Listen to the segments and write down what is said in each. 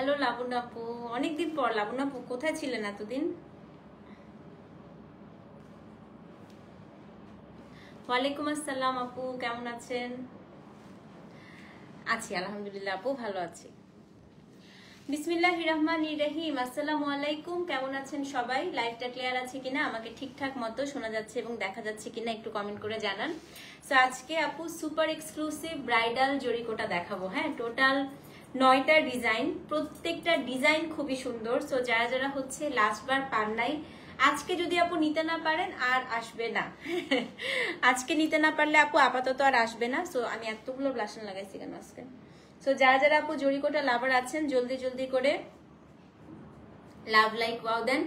Hello লাবণ্য আপু, অনেকদিন পর। লাবণ্য আপু কোথায় ছিলেন এতদিন? ওয়ালাইকুম আসসালাম আপু, কেমন আছেন? আছি আলহামদুলিল্লাহ আপু, ভালো আছি। বিসমিল্লাহির রহমানির রহিম। আসসালামু আলাইকুম, কেমন আছেন সবাই? লাইভটা ক্লিয়ার আছে কিনা, আমাকে ঠিকঠাক মতো শোনা যাচ্ছে এবং দেখা যাচ্ছে কিনা একটু কমেন্ট করে জানান। সো আজকে আপু সুপার এক্সক্লুসিভ ব্রাইডাল জরিকোটা দেখাবো। হ্যাঁ, টোটাল 9টা ডিজাইন, প্রত্যেকটা ডিজাইন খুবই সুন্দর। সো যারা যারা হচ্ছে লাস্টবার পান নাই, আজকে যদি আপু নিতে না পারেন আর আসবে না। আজকে নিতে না পারলে আপু আপাতত আর আসবে না। সো আমি এতগুলো ব্লাশন লাগাইছি কেন আজকে? সো যারা যারা আপু জরিকোটা লাভার আছেন, জলদি জলদি করে লাভ লাইক ওয়াও দেন।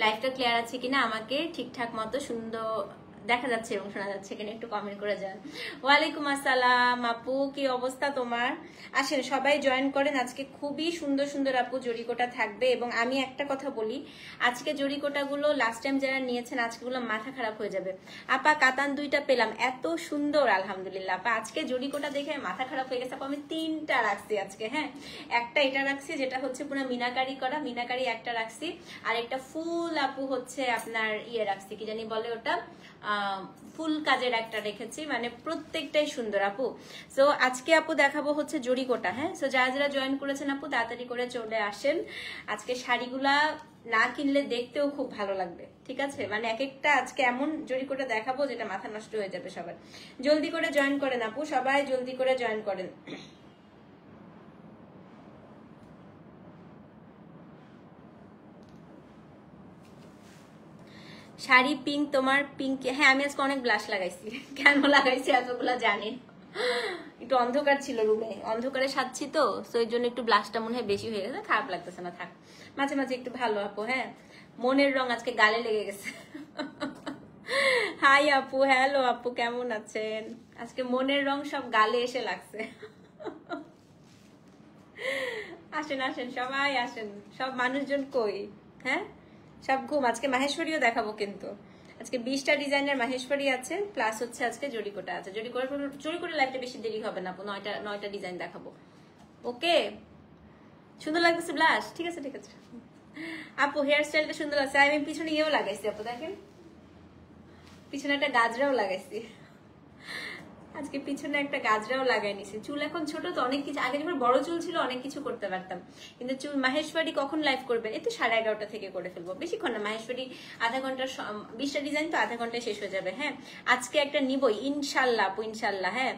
লাইভটা ক্লিয়ার আছে কিনা আমাকে ঠিকঠাক মতো সুন্দর দেখা যাচ্ছে এবং শোনা যাচ্ছে কিনা একটু কমেন্ট করে যান। ওয়ালাইকুম আসসালাম আপু, কি অবস্থা তোমার? আসেন সবাই জয়েন করেন। আজকে খুবই সুন্দর সুন্দর আপু জরিকোটা থাকবে। এবং আমি একটা কথা বলি, আজকে জরিকোটাগুলো লাস্ট টাইম যারা নিয়েছেন আজকেগুলো মাথা খারাপ হয়ে যাবে। আপা কাতান 2টা পেলাম, এত সুন্দর আলহামদুলিল্লাহ। আপা আজকে জরিকোটা দেখে মাথা খারাপ হয়ে গেছে। আপা আমি 3টা রাখছি আজকে। হ্যাঁ, একটা এটা রাখছি যেটা হচ্ছে পুরো মিনাকারি করা, মিনাকারি একটা রাখছি, আর একটা ফুল আপু হচ্ছে আপনার রাখছি, কি জানি বলে ওটা, ফুল কাজের একটা রেখেছি। মানে প্রত্যেকটাই সুন্দর আপু। সো আজকে আপু দেখাবো হচ্ছে জরিকোটা। হ্যাঁ, সো যারা যারা জয়েন করেছেন আপু তাড়াতাড়ি করে চলে আসেন। আজকে শাড়িগুলা না কিনলে দেখতেও খুব ভালো লাগবে, ঠিক আছে? মানে এক একটা আজকে এমন জরিকোটা দেখাবো যেটা মাথা নষ্ট হয়ে যাবে সবার। জলদি করে জয়েন করেন আপু, সবাই জলদি করে জয়েন করেন। শাড়ি পিঙ্ক, তোমার পিঙ্ক? হ্যাঁ, আমি আজকে অনেক ব্লাশ লাগাইছি। কেন লাগাইছি এতগুলা জানেন? একটু অন্ধকার ছিল রুমে, অন্ধকারে সাজছি তো, তো এই জন্য একটু ব্লাশটা মনে হয় বেশি হয়ে গেছে। খারাপ লাগতেছে না, থাক। মাঝে মাঝে একটু ভালো আপু। হ্যাঁ, মনের রং আজকে গালে লেগে গেছে। হাই আপু, হ্যালো আপু, কেমন আছেন? আজকে মনের রং সব গালে এসে লাগছে। আসেন আসেন সবাই আসেন। সব মানুষজন কই? হ্যাঁ, সব ঘুম। আজকে মাহেশ্বরীও দেখাবো কিন্তু। আজকে 20টা ডিজাইনের মাহেশ্বরী আছে, প্লাস হচ্ছে আজকে জরিকোটা আছে। জরিকোটা লাইফটা বেশি দেরি হবে না আপু, 9টা ডিজাইন দেখাবো। ওকে, সুন্দর লাগতেছে ব্লাশ? ঠিক আছে ঠিক আছে আপু, হেয়ার স্টাইলটা সুন্দর আছে। আমি পিছনে ইয়েও লাগাইছি আপু, দেখেন পিছনে একটা গাজরাও লাগাইছি। আজকে পিছনে একটা গাজরাও লাগাই নিছি। চুল এখন ছোট তো, অনেক কিছু, আগে যখন বড় চুল ছিল অনেক কিছু করতে পারতাম, কিন্তু চুল। মাহেশ্বরী কখন লাইভ করবেন? এই তো 11:30 থেকে করে ফেলবো, বেশিক্ষণ না। মাহেশ্বরী আধা ঘন্টা, 20টা ডিজাইন তো আধা ঘন্টায় শেষ হয়ে যাবে। হ্যাঁ, আজকে একটা নিবই ইনশাল্লাহ আপু, ইনশাল্লাহ। হ্যাঁ,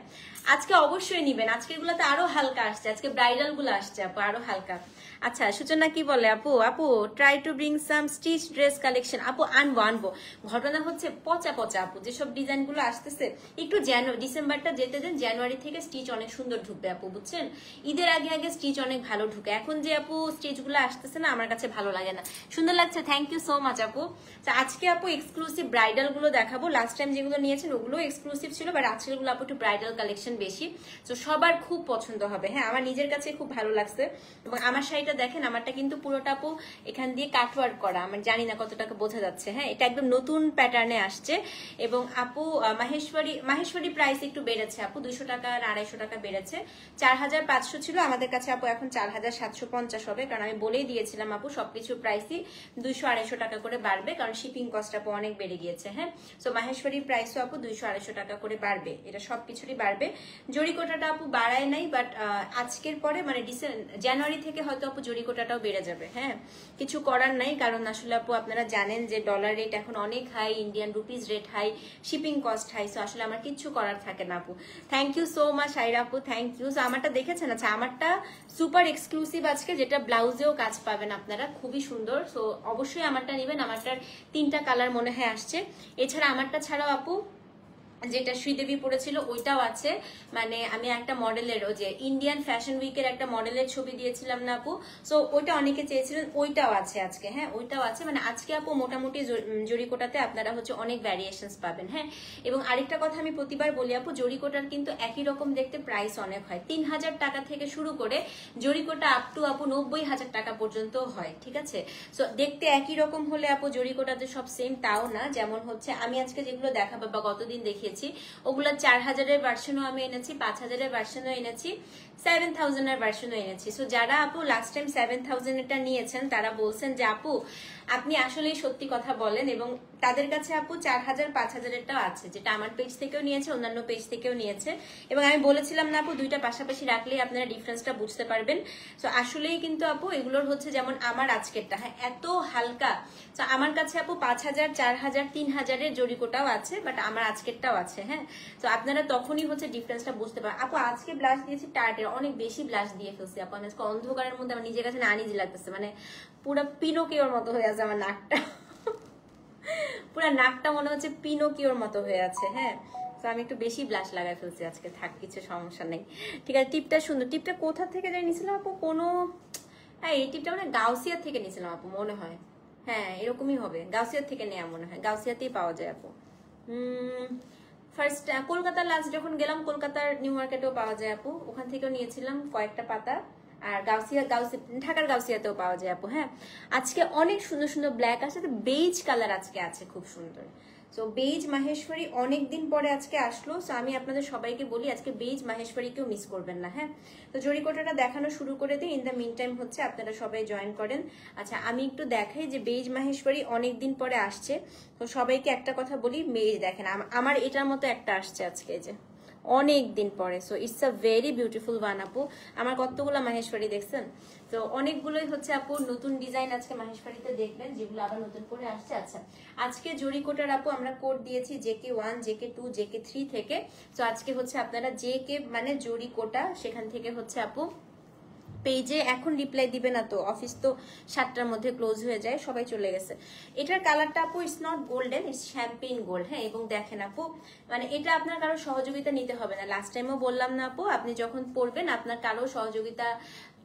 আজকে অবশ্যই নিবেন। আজকে গুলাতে আরো হালকা আসছে, আজকে ব্রাইডাল গুলো আসছে আপু আরো হালকা। আচ্ছা, সূচনা কি বলে আপু? আপু try to bring some stitch dress collection. আপু আনবো আনবো। ঘটনা হচ্ছে পচা পচা আপু, যেসব ডিজাইন গুলো আসতেছে একটু ডিসেম্বরটা যেতে দেন, জানুয়ারি থেকে স্টিচ অনেক সুন্দর ঢুকবে আপু, বুঝছেন? ঈদের আগে আগে স্টিচ অনেক ভালো ঢুকে। এখন যে আপু স্টিচ গুলো আসতেছে না, আমার কাছে ভালো লাগে না। সুন্দর লাগছে, থ্যাংক ইউ সো মাচ আপু। আজকে আপু এক্সক্লুসিভ ব্রাইডাল গুলো দেখাবো। লাস্ট টাইম যেগুলো নিয়েছেন ওগুলো এক্সক্লুসিভ ছিল, বাট আজকের গুলো আপু একটু ব্রাইডাল কালেকশন বেশি। তো সবার খুব পছন্দ হবে। হ্যাঁ, আমার নিজের কাছে খুব ভালো লাগছে। এবং আমার শাড়িটা দেখেন, আমারটা কিন্তু পুরোটা আপু এখান দিয়ে কাটওয়ার্ক করা। আমি জানি না কতটাকে বোঝা যাচ্ছে। হ্যাঁ, এটা একদম নতুন প্যাটার্নে আসছে। এবং আপু মাহেশ্বরী প্রাইস একটু বেড়েছে আপু, 200 টাকা আর 250 টাকা বেড়েছে। 4500 ছিল আমাদের কাছে আপু, এখন 4750 হবে। কারণ আমি বলেই দিয়েছিলাম আপু সবকিছু প্রাইসই 200-250 টাকা করে বাড়বে, কারণ শিপিং কস্ট আপু অনেক বেড়ে গিয়েছে। হ্যাঁ, সো মাহেশ্বরী প্রাইসও আপু 200-250 টাকা করে বাড়বে, এটা সবকিছুরই বাড়বে। জরিকোটাটা আপু বাড়ায় নাই, বাট আজকের পরে মানে জানুয়ারি থেকে হয়তো আপু জরিকোটাটাও বেড়ে যাবে। হ্যাঁ, কিছু করার নাই, কারণ আসলে আপু আপনারা জানেন যে ডলার রেট এখন অনেক high, Indian rupees rate high, shipping cost high. So আসলে আমার কিচ্ছু করার থাকে না আপু। Thank you so much Aira আপু, থ্যাংক ইউ। সো আমারটা দেখেছেন? আচ্ছা, আমারটা সুপার এক্সক্লুসিভ আজকে, যেটা ব্লাউজেও কাজ পাবেন আপনারা, খুবই সুন্দর। সো অবশ্যই আমারটা নেবেন। আমারটার 3টা কালার মনে হয় আসছে। এছাড়া আমারটা ছাড়াও আপু যেটা শ্রীদেবী পড়েছিল ওইটাও আছে। মানে আমি একটা মডেলের, ওই যে ইন্ডিয়ান ফ্যাশন উইকের একটা মডেলের ছবি দিয়েছিলাম না আপু, সো ওইটা অনেকে চেয়েছিলেন, ওইটাও আছে আজকে। হ্যাঁ, ওইটাও আছে। মানে আজকে আপু মোটামুটি জরিকোটাতে আপনারা হচ্ছে অনেক ভ্যারিয়েশনস পাবেন। হ্যাঁ, এবং আরেকটা কথা আমি প্রতিবার বলি আপু, জরিকোটার কিন্তু একই রকম দেখতে প্রাইস অনেক হয়। 3000 টাকা থেকে শুরু করে জরিকোটা আপ টু আপু 90,000 টাকা পর্যন্ত হয়, ঠিক আছে? সো দেখতে একই রকম হলে আপু জরিকোটা যে সব সেম তাও না। যেমন হচ্ছে আমি আজকে যেগুলো দেখাবো বা গতদিন দেখিয়ে দেখিয়েছি, ওগুলো 4000-এর ভার্সনও আমি এনেছি, 5000-এর ভার্সনও এনেছি, 7000-এর ভার্সনও এনেছি। সো যারা আপু লাস্ট টাইম 7000-এটা নিয়েছেন তারা বলছেন যে আপু আপনি আসলেই সত্যি কথা বলেন, এবং তাদের কাছে আপু 4000 5000-এরটাও আছে, যেটা আমার পেজ থেকেও নিয়েছে, অন্যান্য পেজ থেকেও নিয়েছে। এবং আমি বলেছিলাম না আপু দুইটা পাশাপাশি রাখলেই আপনারা ডিফারেন্সটা বুঝতে পারবেন। তো আসলেই কিন্তু আপু এগুলোর হচ্ছে যেমন আমার আজকেরটা, হ্যাঁ এত হালকা। তো আমার কাছে আপু 5000 4000 3000-এর জরিকোটাও আছে, বাট আমার আজকেরটাও আছে। হ্যাঁ, তো আপনারা তখনই হচ্ছে ডিফারেন্সটা বুঝতে পারেন। আপু আজকে ব্লাশ দিয়েছি টার্টের, অনেক বেশি ব্লাশ দিয়ে ফেলছি আপু। আমি আজকে অন্ধকারের মধ্যে আমার নিজের কাছে না আনিজি লাগতেছে, মানে পুরো পিনোকিওর মতো হয়ে আছে আমার নাকটা। পুরো নাকটা মনে হচ্ছে পিনোকিওর মতো হয়ে আছে। হ্যাঁ, তো আমি একটু বেশি ব্লাশ লাগাই ফেলছি আজকে, থাক কিছু সমস্যা নেই। ঠিক আছে, টিপটা সুন্দর। টিপটা কোথা থেকে যাই নিয়েছিলাম আপু? কোনো, হ্যাঁ এই টিপটা মানে গাউসিয়া থেকে নিয়েছিলাম আপু মনে হয়। হ্যাঁ এরকমই হবে, গাউসিয়ার থেকে নেওয়া মনে হয়, গাউসিয়াতেই পাওয়া যায় আপু। ফার্স্ট কলকাতার লাস্ট যখন গেলাম, কলকাতার নিউ মার্কেটেও পাওয়া যায় আপু, ওখান থেকেও নিয়েছিলাম কয়েকটা পাতা। আর ঢাকার গাউসিয়াতেও পাওয়া যায় আপু। হ্যাঁ, আজকে অনেক সুন্দর সুন্দর ব্ল্যাক আছে, বেজ কালার আজকে আছে খুব সুন্দর। সো বেজ মাহেশ্বরী অনেকদিন পরে আজকে আসলো। সো আমি আপনাদের সবাইকে বলি আজকে বেজ মাহেশ্বরীকেও মিস করবেন না। হ্যাঁ, তো জরিকোটাটা দেখানো শুরু করে দিই। ইন দ্য মিন টাইম হচ্ছে আপনারা সবাই জয়েন করেন। আচ্ছা আমি একটু দেখাই যে বেজ মাহেশ্বরী অনেকদিন পরে আসছে। তো সবাইকে একটা কথা বলি, বেজ দেখেন আমার এটার মতো একটা আসছে আজকে, যে অনেক দিন পরে। So it's a very beautiful one আপু। আমার কতগুলো মাহেশ্বরী দেখছেন, তো অনেকগুলোই হচ্ছে আপু নতুন ডিজাইন আজকে মাহেশ্বরীতে দেখবেন, যেগুলো আবার নতুন করে আসছে। আচ্ছা আজকে জরিকোটার আপু আমরা কোড দিয়েছি JK1 JK2 JK3 থেকে। তো আজকে হচ্ছে আপনারা JK মানে জরিকোটা, সেখান থেকে হচ্ছে আপু পেজে এখন রিপ্লাই দিবে না, তো অফিস তো 7টার মধ্যে ক্লোজ হয়ে যায়, সবাই চলে গেছে। এটার কালারটা আপু it's not golden, it's Champagne gold. হ্যাঁ, এবং দেখেন আপু মানে এটা আপনার কারো সহযোগিতা নিতে হবে না। লাস্ট টাইমও বললাম না আপু, আপনি যখন পরবেন আপনার কারো সহযোগিতা,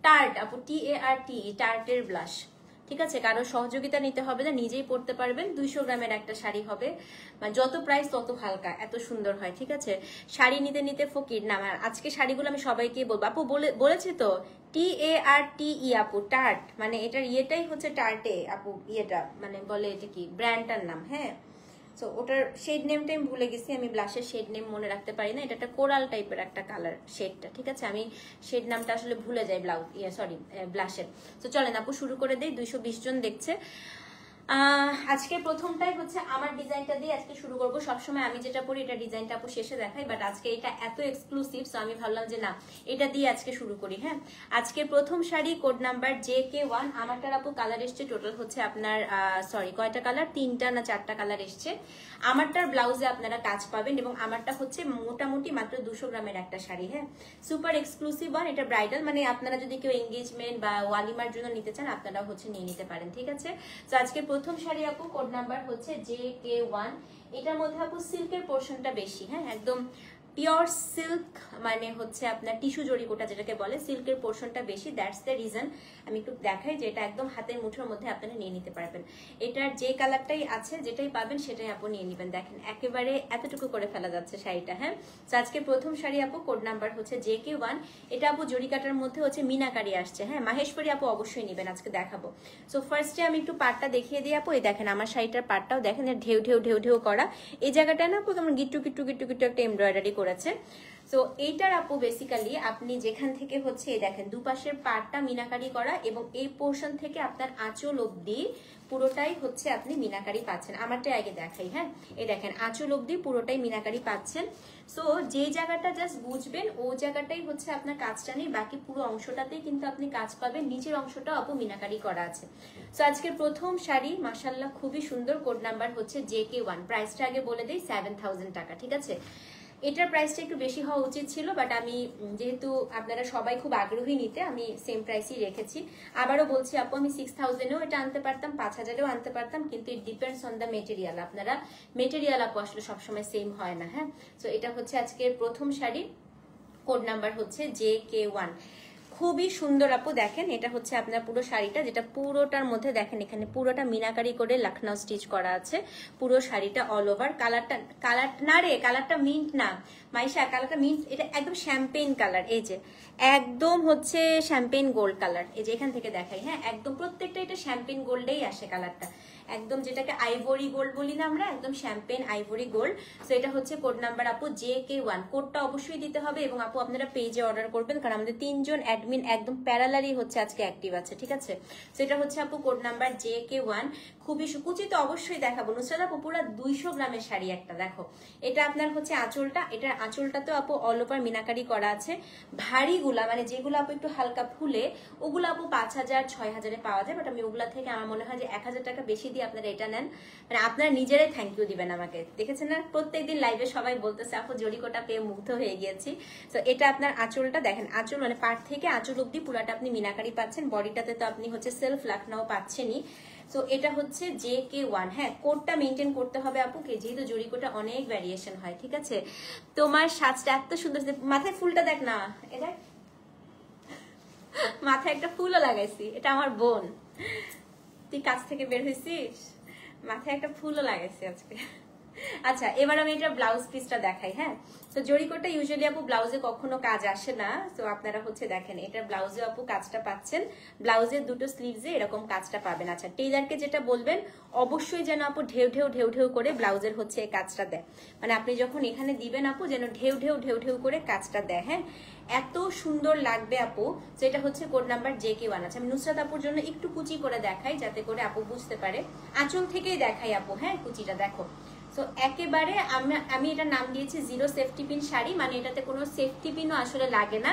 টার্ট আপু TART টার্টের ব্লাশ, ঠিক আছে, কারো সহযোগিতা নিতে হবে না, নিজেই পড়তে পারবেন। 200 গ্রামের একটা শাড়ি হবে, মানে যত প্রাইস তত হালকা, এত সুন্দর হয়। ঠিক আছে, শাড়ি নিতে নিতে ফকির না। আজকে শাড়িগুলো আমি সবাইকে বলবো আপু, বলেছি তো TARTE আপু, টার্ট মানে এটার ইয়েটাই হচ্ছে টার্টে আপু, ইয়েটা মানে বলে এটা কি ব্র্যান্ডটার নাম। হ্যাঁ, সো ওটার শেড নেমটা আমি ভুলে গেছি, আমি ব্লাশের শেড নেম মনে রাখতে পারি না। এটা একটা কোরাল টাইপের একটা কালার শেডটা, ঠিক আছে, আমি শেড নামটা আসলে ভুলে যাই ব্লাশের। তো চলেন আপু শুরু করে দেই। 220 জন দেখছে। আজকে প্রথমটাই হচ্ছে আমার ডিজাইনটা দিয়ে আজকে শুরু করবো। সবসময় আমি যেটা পরি এটা ডিজাইনটা আপু শেষে দেখাই, বাট আজকে এটা এত এক্সক্লুসিভ, সো আমি ভাবলাম যে না এটা দিয়ে আজকে শুরু করি। হ্যাঁ, আজকে প্রথম শাড়ি কোড নাম্বার JK1। আমারটার আপু কালার এসছে টোটাল হচ্ছে আপনার কয়টা কালার, 3টা না 4টা কালার এসছে। আমারটার ব্লাউজে আপনারা কাজ পাবেন, এবং আমারটা হচ্ছে মোটামুটি মাত্র 200 গ্রামের একটা শাড়ি। হ্যাঁ, সুপার এক্সক্লুসিভ ওয়ান। এটা ব্রাইডাল, মানে আপনারা যদি কেউ এঙ্গেজমেন্ট বা ওয়ালিমার জন্য নিতে চান আপনারা হচ্ছে নিয়ে নিতে পারেন। ঠিক আছে, তো আজকে প্রথম শাড়ি আপু কোড নাম্বার হচ্ছে JK1। এটার মধ্যে আপু সিল্কের পোর্শনটা বেশি। হ্যাঁ, একদম পিওর সিল্ক, মানে হচ্ছে আপনার টিস্যু জরিকোটা যেটাকে বলে, সিল্কের পোর্শনটা বেশি। That's the reason. আমি একটু দেখাই যে এটা একদম হাতের মুঠোর মধ্যে আপনারা নিয়ে নিতে পারবেন। এটার যে কালারটাই আছে, যেটাই পাবেন সেটাই আপু নিয়ে নেবেন। দেখেন একেবারে এতটুকু করে ফেলা যাচ্ছে শাড়িটা। হ্যাঁ, তো আজকে প্রথম শাড়ি আপু কোড নাম্বার হচ্ছে JK1। এটা আপু জরিকাটার মধ্যে হচ্ছে মিনাকারি আসছে। হ্যাঁ, মাহেশ্বরী আপু অবশ্যই নেবেন, আজকে দেখাবো। সো ফার্স্টে আমি একটু পাটটা দেখিয়ে দিই আপু। এই দেখেন আমার শাড়িটার পাটটাও দেখেন, ঢেউ ঢেউ ঢেউ ঢেউ করা। এই জায়গাটা না আপু তোমার গিট্টু গিট্টু গিট্টু গিট্টু একটা এমব্রয়ডারি করেছে। সো এইটার আপু বেসিক্যালি আপনি যেখান থেকে হচ্ছে দেখেন দুপাশের পাটটা মিনাকারি করা, এবং এই পোর্শন থেকে আপনার আঁচল অব্দি পুরোটাই হচ্ছে আপনি মিনাকারি পাচ্ছেন। আমারটাই আগে দেখাই। হ্যাঁ, এই দেখেন আঁচল অব্দি পুরোটাই মিনাকারি পাচ্ছেন। সো যে জায়গাটা জাস্ট বুঝবেন ও জায়গাটাই হচ্ছে আপনার কাজটা নেই, বাকি পুরো অংশটাতেই কিন্তু আপনি কাজ পাবেন। নিচের অংশটা আপু মিনাকারি করা আছে। সো আজকে প্রথম শাড়ি মাশাআল্লাহ খুবই সুন্দর। কোড নাম্বার হচ্ছে JK1। প্রাইসটা আগে বলে দিই 7000 টাকা। ঠিক আছে, এটার প্রাইসটা একটু বেশি হওয়া উচিত ছিল, বাট আমি যেহেতু আপনারা সবাই খুব আগ্রহী নিতে, আমি সেম প্রাইসই রেখেছি। আবারও বলছি আপু, আমি 6000-এও এটা আনতে পারতাম, 5000-এও আনতে পারতাম, কিন্তু it depends on the material. আপনারা মেটেরিয়াল আপু আসলে সবসময় সেম হয় না। হ্যাঁ, তো এটা হচ্ছে আজকের প্রথম শাড়ি, কোড নাম্বার হচ্ছে JK1। খুবই সুন্দর আপু, দেখেন এটা হচ্ছে আপনার পুরো শাড়িটা, যেটা পুরোটার মধ্যে দেখেন এখানে পুরোটা মিনাকারি করে লখনউ স্টিচ করা আছে, পুরো শাড়িটা অল ওভার। কালার না রে, কালারটা মিন্ট না মাইশা, কালারটা মিন্ট, এটা একদম শ্যাম্পেইন কালার, এই যে একদম হচ্ছে শ্যাম্পেইন গোল্ড কালার, এই যে এখান থেকে দেখাই, হ্যাঁ একদম প্রত্যেকটা এটা শ্যাম্পেইন গোল্ডেই আসে কালারটা, একদম যেটাকে আইভরি গোল্ড বলি না আমরা, একদম শ্যাম্পেন আইভরি গোল্ড। তো এটা হচ্ছে কোড নাম্বার আপু JK1, কোডটা অবশ্যই দিতে হবে। এবং আপু আপনারা পেজে অর্ডার করবেন, কারণ আমাদের 3 জন অ্যাডমিন একদম প্যারালারি হচ্ছে আজকে অ্যাক্টিভ আছে, ঠিক আছে। তো এটা হচ্ছে আপু কোড নাম্বার JK1, খুবই কুচি তো অবশ্যই দেখাবো। নুসরাত আপু পুরো 200 গ্রামের শাড়ি একটা, দেখো এটা আপনার হচ্ছে আঁচলটা, এটার আঁচলটা তো আপু অল ওভার মিনাকারি করা আছে। ভারীগুলা মানে যেগুলো আপু একটু হালকা ফুলে ওগুলো আপু 5000 6000-এ পাওয়া যায়, বাট আমি ওগুলা থেকে আমার মনে হয় যে 1000 টাকা বেশি দিয়ে আপনারা এটা নেন, মানে আপনারা নিজেরাই থ্যাংক ইউ দিবেন আমাকে। দেখেছেন না প্রত্যেকদিন লাইভে সবাই বলতেছে আপু জরিকোটা পেয়ে মুগ্ধ হয়ে গিয়েছি। তো এটা আপনার আঁচলটা দেখেন, আঁচল মানে পাড় থেকে আঁচল অব্দি পুরাটা আপনি মিনাকারি পাচ্ছেন, বডিটাতে তো আপনি হচ্ছে সেলফ লখনউ পাচ্ছেনই। তো এটা হচ্ছে JK1, হ্যাঁ কোডটা মেনটেন করতে হবে আপু, যেহেতু জরিকোটা অনেক ভ্যারিয়েশন হয়, ঠিক আছে। তোমার সাজটা এত সুন্দর, মাথায় ফুলটা দেখ না, এটা মাথায় একটা ফুলও লাগাইছি, এটা আমার বোন, তুই কাছ থেকে বের হয়েছিস, মাথায় একটা ফুলও লাগাইছি আজকে। আচ্ছা এবার আমি এটা ব্লাউজ পিসটা দেখাই, হ্যাঁ। তো জরিকোটা ইউজুয়ালি আপু ব্লাউজে কখনো কাজ আসে না, তো আপনারা হচ্ছে দেখেন এটা ব্লাউজে আপু কাজটা পাচ্ছেন, ব্লাউজের দুটো স্লিভসে এরকম কাজটা পাবেন। আচ্ছা টেইলারকে যেটা বলবেন অবশ্যই যেন আপু ঢেউ ঢেউ ঢেউ ঢেউ করে ব্লাউজের হচ্ছে এই কাজটা দেয়, মানে আপনি যখন এখানে দিবেন আপু যেন ঢেউ ঢেউ ঢেউ ঢেউ করে কাজটা দেয়, হ্যাঁ এত সুন্দর লাগবে আপু। যেটা হচ্ছে কোড নাম্বার JK1 আছে। আমি নুসরাত আপুর জন্য একটু কুচি করে দেখাই যাতে করে আপু বুঝতে পারে, আঁচল থেকেই দেখাই আপু, হ্যাঁ কুচিটা দেখো। তো একেবারে আমি এটা নাম দিয়েছি 0 সেফটি পিন শাড়ি, মানে এটাতে কোনো সেফটি পিনও আসলে লাগে না।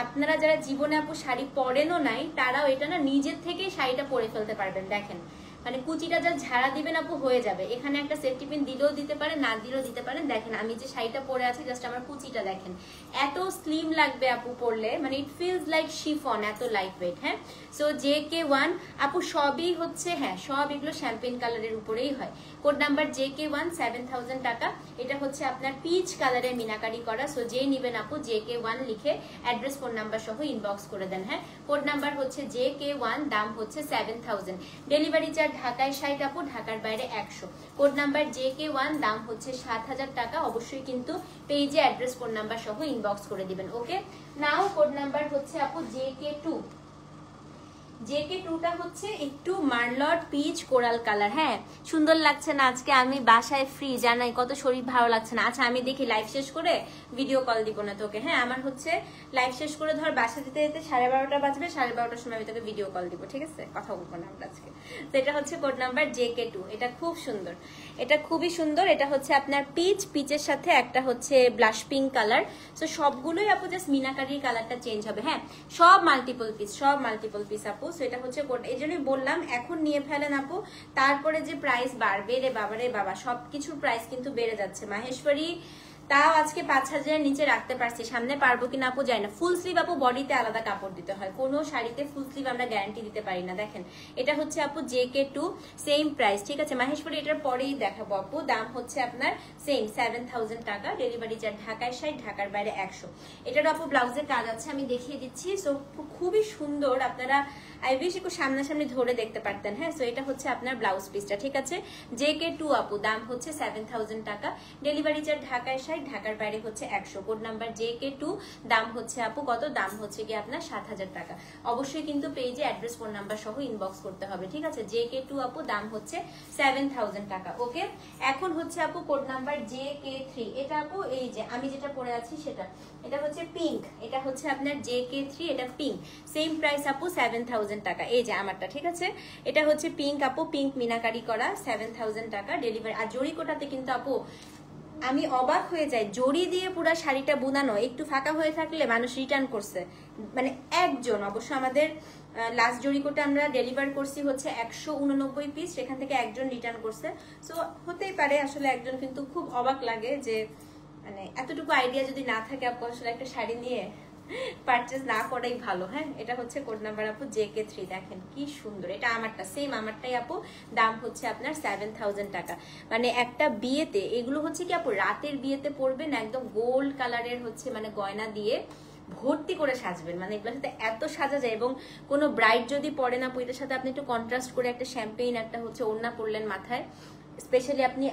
আপনারা যারা জীবনে আপু শাড়ি পরেনও নাই তারাও এটা না নিজের থেকেই শাড়িটা পরে ফেলতে পারবেন, দেখেন মানে কুচিটা যা ঝাড়া দিবেন আপু হয়ে যাবে। এখানে একটা সেফটি পিন দিলেও দিতে পারেন, না দিলেও দিতে পারেন। দেখেন আমি যে শাড়িটা পরে আছি জাস্ট আমার কুচিটা দেখেন, এত স্লিম লাগবে আপু পরলে, মানে ইট ফিলস লাইক শিফন, এত লাইট ওয়েট। হ্যাঁ সো JK1 আপু সবই হচ্ছে, হ্যাঁ সব এগুলো শ্যাম্পেন কালারের উপরেই হয়। কোড নাম্বার JK1 7000 টাকা। এটা হচ্ছে আপনার পিচ কালারের মিনাকারি করা। সো যে নিবেন আপু JK1 লিখে অ্যাড্রেস ফোন নাম্বার সহ ইনবক্স করে দেন। হ্যাঁ কোড নাম্বার হচ্ছে JK1, দাম হচ্ছে 7000। ডেলিভারি চার্জ ঢাকায় 60 আপু, ঢাকার বাইরে 100। কোড নাম্বার JK1, দাম হচ্ছে 7000 টাকা। অবশ্যই কিন্তু পেজে অ্যাড্রেস ফোন নাম্বার সহ ইনবক্স করে দিবেন। ওকে নাও কোড নাম্বার হচ্ছে আপু JK2। JK2টা হচ্ছে একটু মার্লট পিচ কোরাল কালার। হ্যাঁ সুন্দর লাগছে না আজকে, আমি বাসায় ফ্রি জানাই, কত শরীর ভালো লাগছে না। আচ্ছা আমি দেখি লাইভ শেষ করে ভিডিও কল দিব না তোকে, হ্যাঁ আমার হচ্ছে লাইভ শেষ করে ধর বাসা যেতে যেতে 12:30 বাজবে, 12:30টার সময় আমি তোকে ভিডিও কল দিব, ঠিক আছে, কথা বলবো না আমরা আজকে। তো এটা হচ্ছে কোড নাম্বার JK2, এটা খুব সুন্দর, এটা খুবই সুন্দর। এটা হচ্ছে আপনার পিচের সাথে একটা হচ্ছে ব্লাশ পিঙ্ক কালার। তো সবগুলোই আপু জাস্ট মিনাকারির কালারটা চেঞ্জ হবে, হ্যাঁ সব মাল্টিপল পিস আপু। সো এটা হচ্ছে কোড, এই জন্যই বললাম এখন নিয়ে ফেলেন আপু, তারপরে যে প্রাইস বাড়বে রে বাবা, সবকিছুর প্রাইস কিন্তু বেড়ে যাচ্ছে। মাহেশ্বরী তাও আজকে 5000-এর নিচে রাখতে পারছি, সামনে পারবো কিনা আপু জানি না। ফুল স্লিভ আপু বডিতে আলাদা কাপড় দিতে হয়, কোনো শাড়িতে ফুল স্লিভ আমরা গ্যারান্টি দিতে পারি না। দেখেন এটা হচ্ছে আপু JK2, সেম প্রাইস, ঠিক আছে। মাহেশ্বরী এটার পরেই দেখাবো আপু, দাম হচ্ছে আপনার সেম 7000 টাকা। ডেলিভারি চার্জ ঢাকায় 60, ঢাকার বাইরে 100। এটারও আপু ব্লাউজের কাজ আছে, আমি দেখিয়ে দিচ্ছি। সো খুবই সুন্দর, আপনারা আই উইশ একটু সামনাসামনি ধরে দেখতে পারতেন। হ্যাঁ সো এটা হচ্ছে আপনার ব্লাউজ পিসটা, ঠিক আছে। JK2 আপু, দাম হচ্ছে 7000 টাকা। ডেলিভারি চার্জ ঢাকায় 60, ঢাকার বাইরে হচ্ছে 100। কোড নাম্বার JK2, দাম হচ্ছে আপু কত, দাম হচ্ছে কি আপনার 7000 টাকা। অবশ্যই কিন্তু পেজে অ্যাড্রেস ফোন নাম্বার সহ ইনবক্স করতে হবে, ঠিক আছে। JK2 আপু, দাম হচ্ছে 7000 টাকা। ওকে এখন হচ্ছে আপু কোড নাম্বার JK3। এটা আপু এই যে আমি যেটা পরে আছি সেটা, এটা হচ্ছে পিঙ্ক, এটা হচ্ছে আপনার JK3, এটা পিঙ্ক, সেম প্রাইস আপু 7000 টাকা। এই যে আমারটা, ঠিক আছে। এটা হচ্ছে পিঙ্ক আপু, পিঙ্ক মিনাকারি করা, 7000 টাকা ডেলিভারি। আর জরিকোটাতে কিন্তু আপু আমি অবাক হয়ে যাই, জড়ি দিয়ে পুরো শাড়িটা বুনানো, একটু ফাঁকা হয়ে থাকলে মানুষ রিটার্ন করছে, মানে একজন। অবশ্য আমাদের লাস্ট জরিকোটা আমরা ডেলিভার করছি হচ্ছে 189 পিস, সেখান থেকে একজন রিটার্ন করছে। সো হতেই পারে আসলে একজন, কিন্তু খুব অবাক লাগে যে মানে এতটুকু আইডিয়া যদি না থাকে আপু আসলে একটা শাড়ি নিয়ে পারচেজ না করাই ভালো। হ্যাঁ এটা হচ্ছে কোড নাম্বার আপু JK3, দেখেন কি সুন্দর, এটা আমারটা সেম, আমারটাই আপু, দাম হচ্ছে আপনার 7000 টাকা। মানে একটা বিয়েতে এগুলো হচ্ছে কি আপু রাতের বিয়েতে পরবেন, একদম গোল্ড কালারের হচ্ছে মানে গয়না দিয়ে ভর্তি করে সাজবেন, মানে এগুলোর সাথে এত সাজা যায়। এবং কোনো ব্রাইড যদি পরে না আপু, এটার সাথে আপনি একটু কন্ট্রাস্ট করে একটা শ্যাম্পেইন, একটা হচ্ছে ওড়না পরলেন মাথায়, স্পেশালি আপনি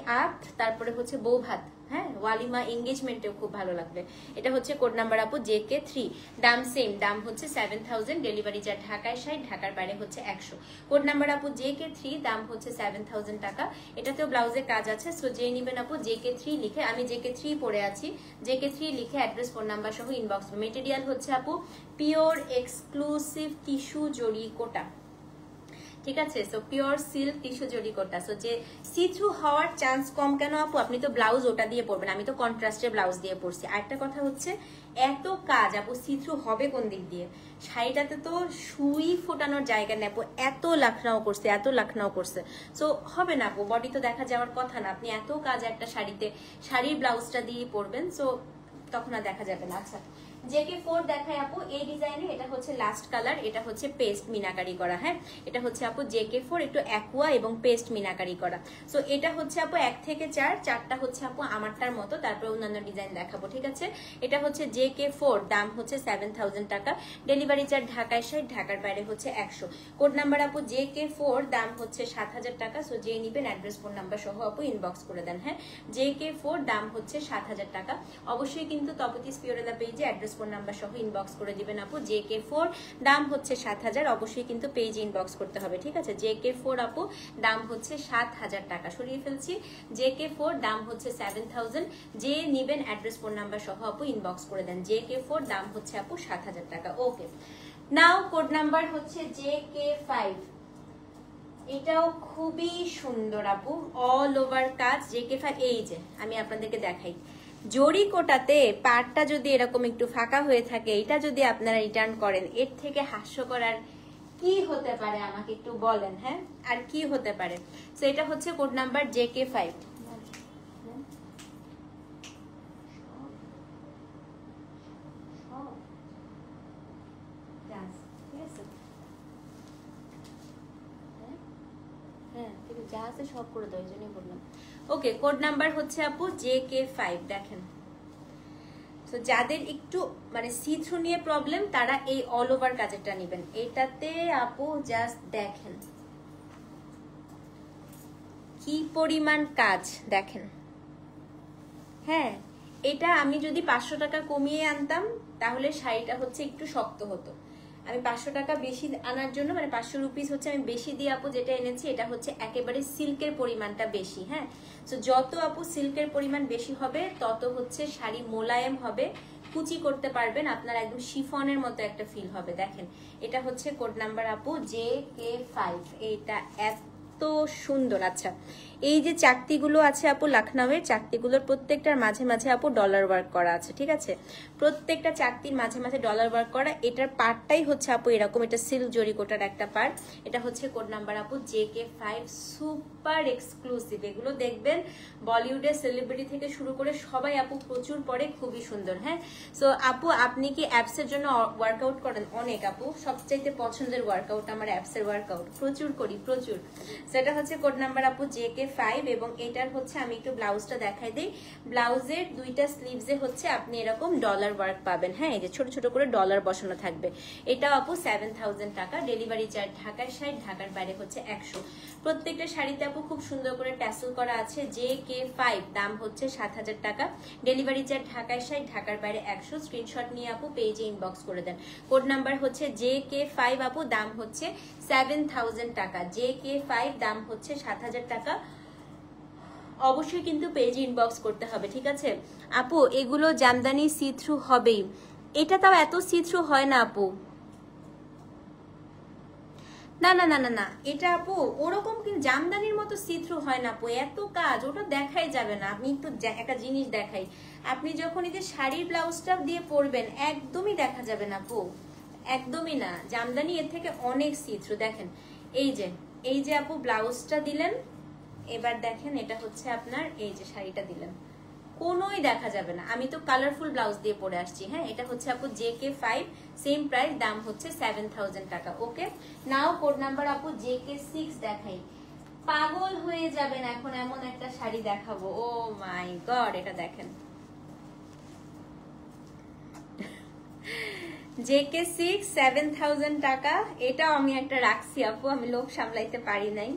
তারপরে হচ্ছে বউ ভাত, হ্যাঁ, ওয়ালিমা এঙ্গেজমেন্টেও খুব ভালো লাগবে। এটা হচ্ছে কোড নাম্বার আপু JK3। দাম সেম, দাম হচ্ছে 7000, ডেলিভারি চার্জ ঢাকায় 60, ঢাকার বাইরে হচ্ছে 100। কোড নাম্বার আপু JK3, দাম হচ্ছে 7000 টাকা। এটাতেও ব্লাউজে কাজ আছে। সো যে নিবেন আপু JK3 লিখে, আমি JK3 পরে আছি, JK3 লিখে অ্যাড্রেস ফোন নাম্বার সহ ইনবক্স। মেটেরিয়াল হচ্ছে আপু পিওর এক্সক্লুসিভ টিস্যু জরি কোটা, ঠিক আছে। সো পিওর সিল্ক টিস্যু জরি কোটা। সো যে সি থ্রু হওয়ার চান্স কম কেন আপু, আপনি তো ব্লাউজ ওটা দিয়ে পরবেন, আমি তো কন্ট্রাস্টের ব্লাউজ দিয়ে পরছি। আরেকটা কথা হচ্ছে এত কাজ আপু সি থ্রু হবে কোন দিক দিয়ে? শাড়িটাতে তো সুই ফোটানোর জায়গা নেই আপু, এত লাখনাও করছে, এত লাখনাও করছে। সো হবে না আপু, বডি তো দেখা যাওয়ার কথা না। আপনি এত কাজ একটা শাড়িতে, শাড়ির ব্লাউজটা দিয়ে পরবেন, সো তখন আর দেখা যাবে না। আচ্ছা JK4 দেখায় আপু এই ডিজাইনে। এটা হচ্ছে লাস্ট কালার, এটা হচ্ছে পেস্ট মিনাকারি করা, হ্যাঁ, এটা হচ্ছে আপু JK4, একটু অ্যাকুয়া এবং পেস্ট মিনাকারি করা। সো এটা হচ্ছে আপু 1 থেকে 4, 4টা হচ্ছে আপু আমারটার মতো, তারপর অন্যান্য ডিজাইন দেখাবো, ঠিক আছে। এটা হচ্ছে JK4, দাম হচ্ছে 7000 টাকা, ডেলিভারি চার্জ ঢাকায় 60, ঢাকার বাইরে হচ্ছে 100। কোড নাম্বার আপু JK4, দাম হচ্ছে 7000 টাকা। সো যে নিবেন অ্যাড্রেস ফোন নাম্বার সহ আপু ইনবক্স করে দেন, হ্যাঁ। JK4, দাম হচ্ছে 7000 টাকা। অবশ্যই কিন্তু তপতিস পিওরেদা পেজে অ্যাড্রেস ফোন নাম্বার সহ ইনবক্স করে দিবেন আপু। JK4, দাম হচ্ছে 7000, অবশ্যই কিন্তু পেজে ইনবক্স করতে হবে, ঠিক আছে। JK4 আপু, দাম হচ্ছে 7000 টাকা, সরিয়ে ফেলছি। JK4, দাম হচ্ছে 7000, যে নিবেন অ্যাড্রেস ফোন নাম্বার সহ আপু ইনবক্স করে দেন। JK4, দাম হচ্ছে আপু 7000 টাকা। ওকে, নাও কোড নাম্বার হচ্ছে JK5। এটাও খুবই সুন্দর আপু, অল ওভার কাজ। JK5, এই যে আমি আপনাদেরকে দেখাই, জরি কোটাতে পাড়টা যদি এরকম একটু ফাঁকা হয়ে থাকে, এটা যদি আপনারা রিটার্ন করেন, এর থেকে হাস্যকর আর কি হতে পারে আমাকে একটু বলেন, হ্যাঁ, আর কি হতে পারে। তো এটা হচ্ছে কোড নাম্বার JK5। যা আছে সব করে দাও, এই জন্যই বললাম। ওকে, কোড নাম্বার হচ্ছে আপু JK5, দেখেন। তো যাদের একটু মানে সি থ্রু নিয়ে প্রবলেম, তারা এই অল ওভার কাজেরটা নেবেন। এটাতে আপু জাস্ট দেখেন কি পরিমাণ কাজ, দেখেন। হ্যাঁ, এটা আমি যদি 500 টাকা কমিয়ে আনতাম তাহলে শাড়িটা হচ্ছে একটু শক্ত হতো। আমি 500 টাকা বেশি আনার জন্য, মানে 500 রুপিস হচ্ছে আমি বেশি দিয়ে আপু যেটা এনেছি, এটা হচ্ছে একেবারে সিল্কের পরিমাণটা বেশি, হ্যাঁ। তো যত আপু সিল্কের পরিমাণ বেশি হবে তত হচ্ছে শাড়ি মোলায়েম হবে, কুচি করতে পারবেন, আপনার একদম শিফনের মতো একটা ফিল হবে। দেখেন, এটা হচ্ছে কোড নাম্বার আপু JK5। এইটা এত সুন্দর। আচ্ছা, এই যে চাকতিগুলো আছে আপু, লাখনৌয়ের চাকতিগুলোর প্রত্যেকটার মাঝে মাঝে আপু ডলার ওয়ার্ক করা আছে, ঠিক আছে। প্রত্যেকটা চাকতির মাঝে মাঝে ডলার ওয়ার্ক করা। এটার পার্টটাই হচ্ছে আপু এরকম, এটা সিল্ক জরি কোটার একটা পার্ট। এটা হচ্ছে কোড নাম্বার আপু JK5। সুপার এক্সক্লুসিভ, এগুলো দেখবেন বলিউডের সেলিব্রিটি থেকে শুরু করে সবাই আপু প্রচুর পরে, খুবই সুন্দর, হ্যাঁ। সো আপু, আপনি কি অ্যাপসের জন্য ওয়ার্কআউট করেন? অনেক আপু, সবচাইতে পছন্দের ওয়ার্কআউট আমার অ্যাপসের ওয়ার্কআউট, প্রচুর করি, প্রচুর। সেটা হচ্ছে কোড নাম্বার আপু JK5। এবং এটার হচ্ছে আমি একটু ব্লাউজটা দেখাই দিই। ব্লাউজের দুইটা স্লিভসে হচ্ছে আপনি এরকম ডলার ওয়ার্ক পাবেন, হ্যাঁ, এই যে ছোট ছোট করে ডলার বসানো থাকবে। এটা আপু 7000 টাকা, ডেলিভারি চার্জ ঢাকায় 60, ঢাকার বাইরে হচ্ছে 100। প্রত্যেকটা শাড়িতে আপু খুব সুন্দর করে ট্যাসেল করা আছে। JK5, দাম হচ্ছে 7000 টাকা, ডেলিভারি চার্জ ঢাকায় 60, ঢাকার বাইরে 100। স্ক্রিনশট নিয়ে আপু পেজে ইনবক্স করে দেন। কোড নাম্বার হচ্ছে JK5 আপু, দাম হচ্ছে 7000 টাকা। JK5, দাম হচ্ছে 7000 টাকা। অবশ্যই কিন্তু পেজে ইনবক্স করতে হবে, ঠিক আছে আপু। এগুলো জামদানি সি থ্রু হবেই, এটা তাও এত সি থ্রু হয় না আপু। না না না না না, এটা আপু ওরকম কিন্তু জামদানির মতো সি থ্রু হয় না আপু, এত কাজ ওটা দেখাই যাবে না। আমি একটু একটা জিনিস দেখাই, আপনি যখন এই যে শাড়ির ব্লাউজটা দিয়ে পরবেন একদমই দেখা যাবে না আপু, একদমই না। জামদানি এর থেকে অনেক সি থ্রু। দেখেন, এই যে আপু ব্লাউজটা দিলেন, এবার দেখেন এটা হচ্ছে আপনার এই যে শাড়িটা দিলেন, কোনোই দেখা যাবে না। আমি তো কালারফুল ব্লাউজ দিয়ে পরে আসছি, হ্যাঁ। এটা হচ্ছে আপু JK5, সেম প্রাইস, দাম হচ্ছে 7000 টাকা। ওকে, নাও কোড নাম্বার আপু JK6 দেখাই। পাগল হয়ে যাবেন এখন, এমন একটা শাড়ি দেখাবো, ও মাই গড। এটা দেখেন, JK6 7000 টাকা, এটাও আমি একটা রাখছি আপু, আমি লোক সামলাইতে পারি নাই।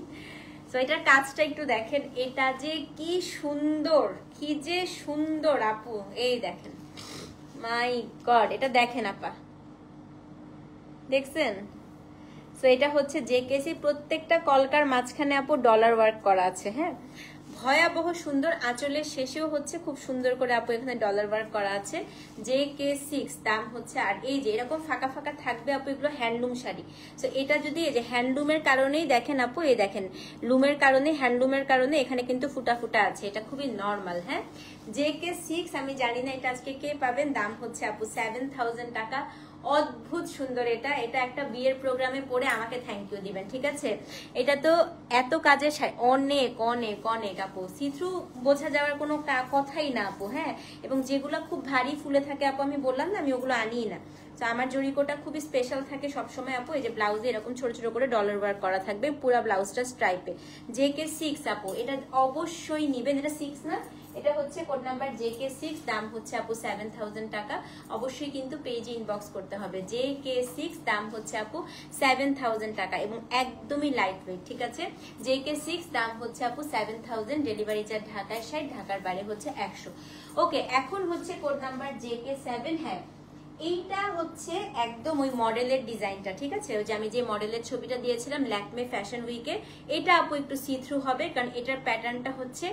তো এটার কাজটা একটু দেখেন, এটা যে কি সুন্দর, কি যে সুন্দর আপু, এই দেখেন, মাই গড, এটা দেখেন আপা, দেখছেন? সো এটা হচ্ছে JK6, প্রত্যেকটা কলকার মাঝখানে আপু ডলার ওয়ার্ক করা আছে। হ্যাঁ, ভয়াবহ সুন্দর, আঁচলের শেষেও হচ্ছে খুব সুন্দর করে আপু এখানে ডলার ওয়ার্ক করা আছে। JK6 দাম হচ্ছে, আর এই যে এরকম ফাঁকা ফাঁকা থাকবে আপু, এগুলো হ্যান্ডলুম শাড়ি। তো এটা যদি এই যে হ্যান্ডলুমের কারণেই দেখেন আপু, এই দেখেন লুমের কারণে, হ্যান্ডলুমের কারণে এখানে কিন্তু ফুটা ফুটা আছে, এটা খুবই নর্মাল। হ্যাঁ, JK6 আমি জানি না এটা আজকে কে পাবেন, দাম হচ্ছে আপু 7000 টাকা। অদ্ভুত সুন্দর এটা, এটা একটা বিয়ের প্রোগ্রামে পরে আমাকে থ্যাংক ইউ দিবেন, ঠিক আছে? এটা তো এত কাজের অনেক অনেক অনেক আপু, সিথ্রু বোঝা যাওয়ার কোনো কথাই না আপু। হ্যাঁ, এবং যেগুলো খুব ভারী ফুলে থাকে আপু, আমি বললাম না আমি ওগুলো আনিই না। তো আমার জরিকোটা খুবই স্পেশাল থাকে সবসময় আপু। এই যে ব্লাউজে এরকম ছোট ছোট করে ডলার ওয়ার্ক করা থাকবে, পুরো ব্লাউজটা স্ট্রাইপে। JK6 আপু, এটা অবশ্যই নিবেন, এটা 6 না, এটা হচ্ছে কোড নাম্বার JK6, দাম হচ্ছে আপু 7000 টাকা। অবশ্যই কিন্তু পেজে ইনবক্স করতে হবে। JK6 দাম হচ্ছে আপু 7000 টাকা এবং একদমই লাইট ওয়েট, ঠিক আছে? JK6 দাম হচ্ছে আপু 7000, ডেলিভারি চার্জ ঢাকায় 60, ঢাকার বাইরে হচ্ছে 100। ওকে, এখন হচ্ছে কোড নাম্বার JK7। হ্যাঁ, এইটা হচ্ছে একদম ওই মডেলের ডিজাইনটা, ঠিক আছে? ওই যে আমি যে মডেলের ছবিটা দিয়েছিলাম ল্যাকমে ফ্যাশন উইকে, এটা আপু একটু সি থ্রু হবে, কারণ এটার প্যাটার্নটা হচ্ছে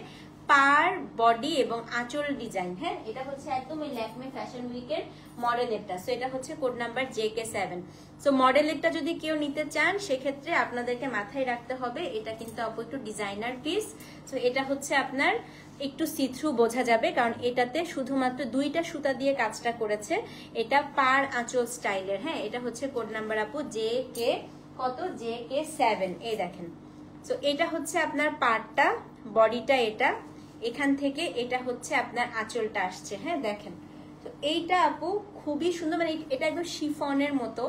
পার বডি এবং আঁচল ডিজাইন। হ্যাঁ, এটা হচ্ছে একদম ওই ল্যাকমে ফ্যাশন উইকের মডেলেরটা। সো এটা হচ্ছে কোড নাম্বার JK7। সো মডেলেরটা যদি কেউ নিতে চান, সেক্ষেত্রে আপনাদেরকে মাথায় রাখতে হবে এটা কিন্তু আপু একটু ডিজাইনার পিস। সো এটা হচ্ছে আপনার একটু সি থ্রু বোঝা যাবে, কারণ এটাতে শুধুমাত্র 2টা সুতা দিয়ে কাজটা করেছে। এটা পার আঁচল স্টাইলের। হ্যাঁ, এটা হচ্ছে কোড নাম্বার আপু JK কত, JK7। এই দেখেন, সো এটা হচ্ছে আপনার পার্টটা, বডিটা এটা, এখান থেকে এটা হচ্ছে আপনার আঁচলটা আসছে। হ্যাঁ, দেখেন, তো এইটা আপু খুবই সুন্দর, মানে এটা একদম শিফনের মতো।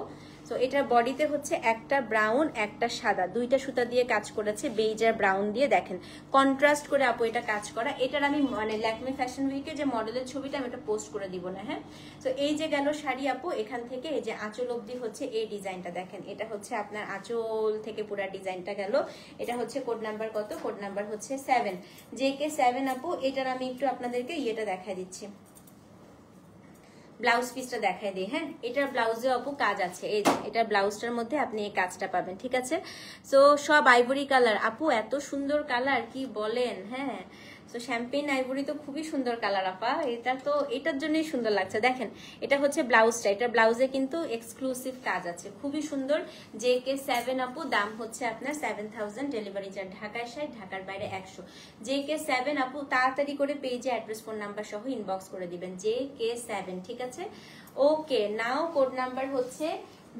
তো এটার বডিতে হচ্ছে একটা ব্রাউন একটা সাদা, 2টা সুতা দিয়ে কাজ করেছে, বেজ আর ব্রাউন দিয়ে। দেখেন কন্ট্রাস্ট করে আপু এটা কাজ করা। এটার আমি মানে ল্যাকমে ফ্যাশন উইকে যে মডেলের ছবিটা আমি এটা পোস্ট করে দিব না। হ্যাঁ, তো এই যে গেল শাড়ি আপু, এখান থেকে এই যে আঁচল অবধি হচ্ছে এই ডিজাইনটা দেখেন, এটা হচ্ছে আপনার আঁচল থেকে পুরো ডিজাইনটা গেল। এটা হচ্ছে কোড নাম্বার কত, কোড নাম্বার হচ্ছে 7, JK7 আপু। এটার আমি একটু আপনাদেরকে ইয়েটা দেখাই দিচ্ছি, ব্লাউজ পিসটা দেখাই দিই। হ্যাঁ, এটার ব্লাউজে আপু কাজ আছে, এই যে এটার ব্লাউজটার মধ্যে আপনি এই কাজটা পাবেন, ঠিক আছে? সো সব আইভরি কালার আপু, এত সুন্দর কালার কি বলেন। হ্যাঁ, তো শ্যাম্পেন আইভরি তো খুবই সুন্দর কালার আপা, এটা তো এটার জন্যই সুন্দর লাগছে। দেখেন এটা হচ্ছে ব্লাউজটা, এটা ব্লাউজে কিন্তু এক্সক্লুসিভ কাজ আছে, খুবই সুন্দর। JK7 আপু, দাম হচ্ছে আপনার 7000, ডেলিভারি চার্জ ঢাকায় 60, ঢাকার বাইরে 100। JK7 আপু, তাড়াতাড়ি করে পেজে অ্যাড্রেস ফোন নাম্বার সহ ইনবক্স করে দিবেন, JK7, ঠিক আছে? ওকে, নাও কোড নাম্বার হচ্ছে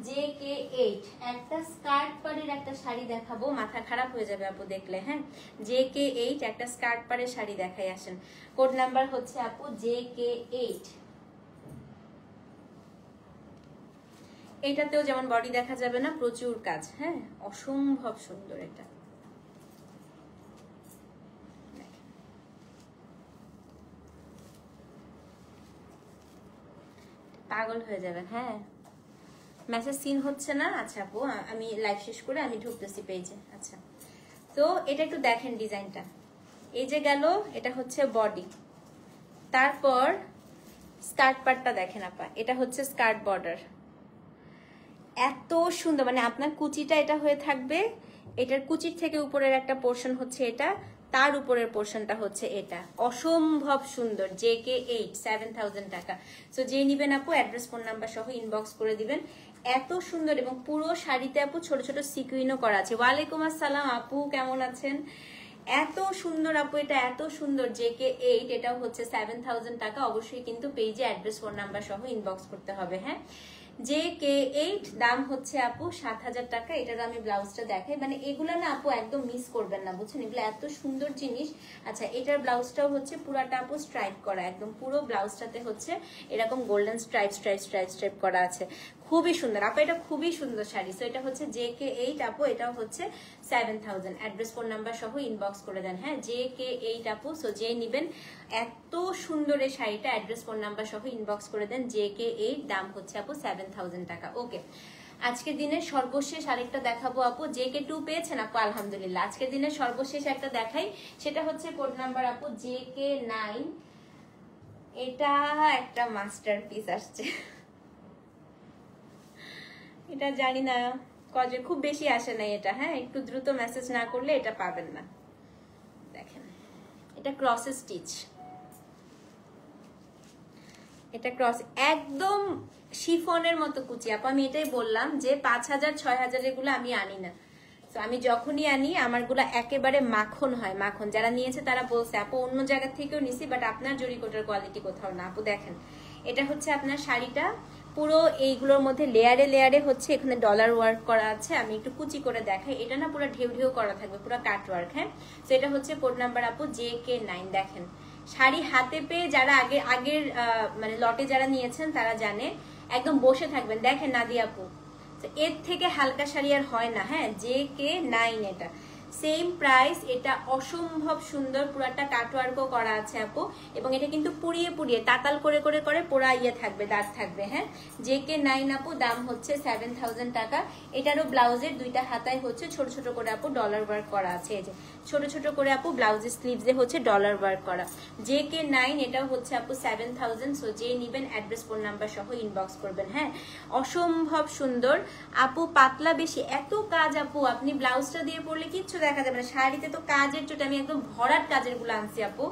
JK8। একটা স্কার্ট পাড়ের একটা শাড়ি দেখাবো, মাথা খারাপ হয়ে যাবে আপু দেখলে। হ্যাঁ, JK8 একটা স্কার্ট পাড়ের শাড়ি দেখাই, আসেন। কোড নাম্বার হচ্ছে আপু JK8। এটাতেও যেমন বডি দেখা যাবে না, প্রচুর কাজ। হ্যাঁ, অসম্ভব সুন্দর এটা, পাগল হয়ে যাবেন। হ্যাঁ, মেসেজ সিন হচ্ছে না? আচ্ছা আপু, আমি লাইভ শেষ করে আমি ঢুকতেছি পেজে। আচ্ছা, তো এটা একটু দেখেন ডিজাইনটা, এই যে গেল, এটা হচ্ছে বডি, তারপর স্কার্ট পার্টটা দেখেন আপা, এটা হচ্ছে স্কার্ট বর্ডার, এত সুন্দর, মানে আপনার কুচিটা এটা হয়ে থাকবে, এটার কুচির থেকে উপরের একটা পোর্শন হচ্ছে এটা, তার উপরের পোর্শনটা হচ্ছে এটা, অসম্ভব সুন্দর। JK8, 7000 টাকা। সো যে নিবেন আপু অ্যাড্রেস ফোন নাম্বার সহ ইনবক্স করে দিবেন। এত সুন্দর, এবং পুরো শাড়িতে আপু ছোট ছোট সিকুইনও করা আছে। ওয়ালাইকুম আসসালাম আপু, কেমন আছেন? এত সুন্দর আপু, এটা এত সুন্দর। JK8, এটাও হচ্ছে 7000 টাকা। অবশ্যই কিন্তু পেজে অ্যাড্রেস ফোন নাম্বার সহ ইনবক্স করতে হবে। হ্যাঁ, JK8 দাম হচ্ছে আপু 7000 টাকা। এটার আমি ব্লাউজটা দেখাই, মানে এগুলা না আপু একদম মিস করবেন না, বুঝছেন? এগুলো এত সুন্দর জিনিস। আচ্ছা, এটার ব্লাউজটাও হচ্ছে পুরাটা আপু স্ট্রাইপ করা, একদম পুরো ব্লাউজটাতে হচ্ছে এরকম golden stripe stripe stripe stripe করা আছে, খুবই সুন্দর আপু, এটা খুবই সুন্দর শাড়ি। সো এটা হচ্ছে JK8 আপু, এটাও হচ্ছে 7000 অ্যাড্রেস ফোন নাম্বার সহ ইনবক্স করে দেন। হ্যাঁ, JK8 আপু। সো যে নিবেন এত সুন্দর এই শাড়িটা অ্যাড্রেস ফোন নাম্বার সহ ইনবক্স করে দেন। JK8 দাম হচ্ছে আপু 7000 টাকা। ওকে, আজকের দিনের সর্বশেষ আরেকটা দেখাবো আপু। JK2 পেয়েছেন আপু? আলহামদুলিল্লাহ। আজকের দিনের সর্বশেষ একটা দেখাই, সেটা হচ্ছে কোড নাম্বার আপু JK9। এটা একটা মাস্টারপিস আসছে, এটা জানি না কজে, খুব বেশি আসে নাই এটা। হ্যাঁ, একটু দ্রুত মেসেজ না করলে এটা পাবেন না। দেখেন, এটা ক্রস স্টিচ, এটা ক্রস, একদম শিফনের মতো কুচি আপু। আমি এটাই বললাম যে 5000 6000 এগুলো আমি আনি না। তো আমি যখনই আনি আমারগুলো একেবারে মাখন হয়, মাখন। যারা নিয়েছে তারা বলছে আপু অন্য জায়গা থেকেও নিছি, বাট আপনার জরিকোটার কোয়ালিটি কোথাও না আপু। দেখেন, এটা হচ্ছে আপনার শাড়িটা পুরো এইগুলোর মধ্যে লেয়ারে লেয়ারে হচ্ছে এখানে ডলার ওয়ার্ক করা আছে। আমি একটু কুচি করে দেখাই, এটা না পুরো ঢেউ ঢেউ করা থাকবে, পুরো কাট ওয়ার্ক। হ্যাঁ, তো এটা হচ্ছে কোড নাম্বার আপু JK9। দেখেন, শাড়ি হাতে পেয়ে যারা আগের মানে লটে যারা নিয়েছেন তারা জানে, একদম বসে থাকবেন। দেখেন নাদিয়া আপু, এর থেকে হালকা শাড়ি আর হয় না। হ্যাঁ, JK9 এটা সেম প্রাইস। এটা অসম্ভব সুন্দর, পুরাটা কাটওয়ার্কও করা আছে আপু, এবং এটা কিন্তু পুড়িয়ে পুড়িয়ে তাতাল করে করে করে পোড়া ইয়ে থাকবে, দাগ থাকবে। হ্যাঁ, JK9 আপু দাম হচ্ছে 7000 টাকা। এটারও ব্লাউজের দুইটা হাতায় হচ্ছে ছোট ছোট করে আপু ডলার ওয়ার্ক করা আছে। এই যে ছোট ছোট করে আপু ব্লাউজের স্লিভসে হচ্ছে ডলার ওয়ার্ক করা। JK9 এটাও হচ্ছে আপু 7000। সো যে নিবেন অ্যাড্রেস ফোন নাম্বার সহ ইনবক্স করবেন। হ্যাঁ, অসম্ভব সুন্দর আপু, পাতলা বেশি, এত কাজ আপু, আপনি ব্লাউজটা দিয়ে পরলে কিচ্ছু দেখা যাবে না। শাড়িতে তো কাজের চোটে, আমি একদম ভরাট কাজের গুলো আনছি আপু,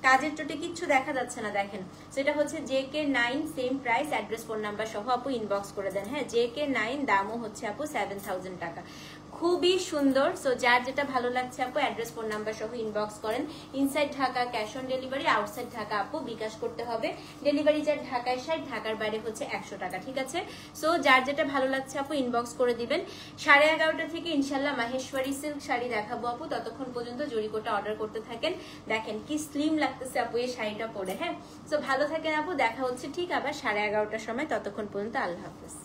কাজের চোটে কিচ্ছু দেখা যাচ্ছে না। দেখেন, সেটা হচ্ছে JK9, same price, address phone number সহ আপু ইনবক্স করে দেন। হ্যাঁ, JK9 দামও হচ্ছে আপু 7000 টাকা। খুবই সুন্দর। সো যার যেটা ভালো লাগছে আপু অ্যাড্রেস ফোন নাম্বার সহ ইনবক্স করেন। Inside Dhaka cash on delivery, outside Dhaka আপু বিকাশ করতে হবে। ডেলিভারি চার্জ ঢাকায় 60, ঢাকার বাইরে হচ্ছে 100 টাকা। ঠিক আছে, সো যার যেটা ভালো লাগছে আপু ইনবক্স করে দিবেন। 11:30 থেকে ইনশাল্লাহ মাহেশ্বরী সিল্ক শাড়ি দেখাবো আপু, ততক্ষণ পর্যন্ত জরিকোটা অর্ডার করতে থাকেন। দেখেন কি স্লিম লাগতেছে আপু এই শাড়িটা পরে। হ্যাঁ, সো ভালো থাকেন আপু, দেখা হচ্ছে ঠিক আবার 11:30টার সময়। ততক্ষণ পর্যন্ত আল্লাহ হাফেজ।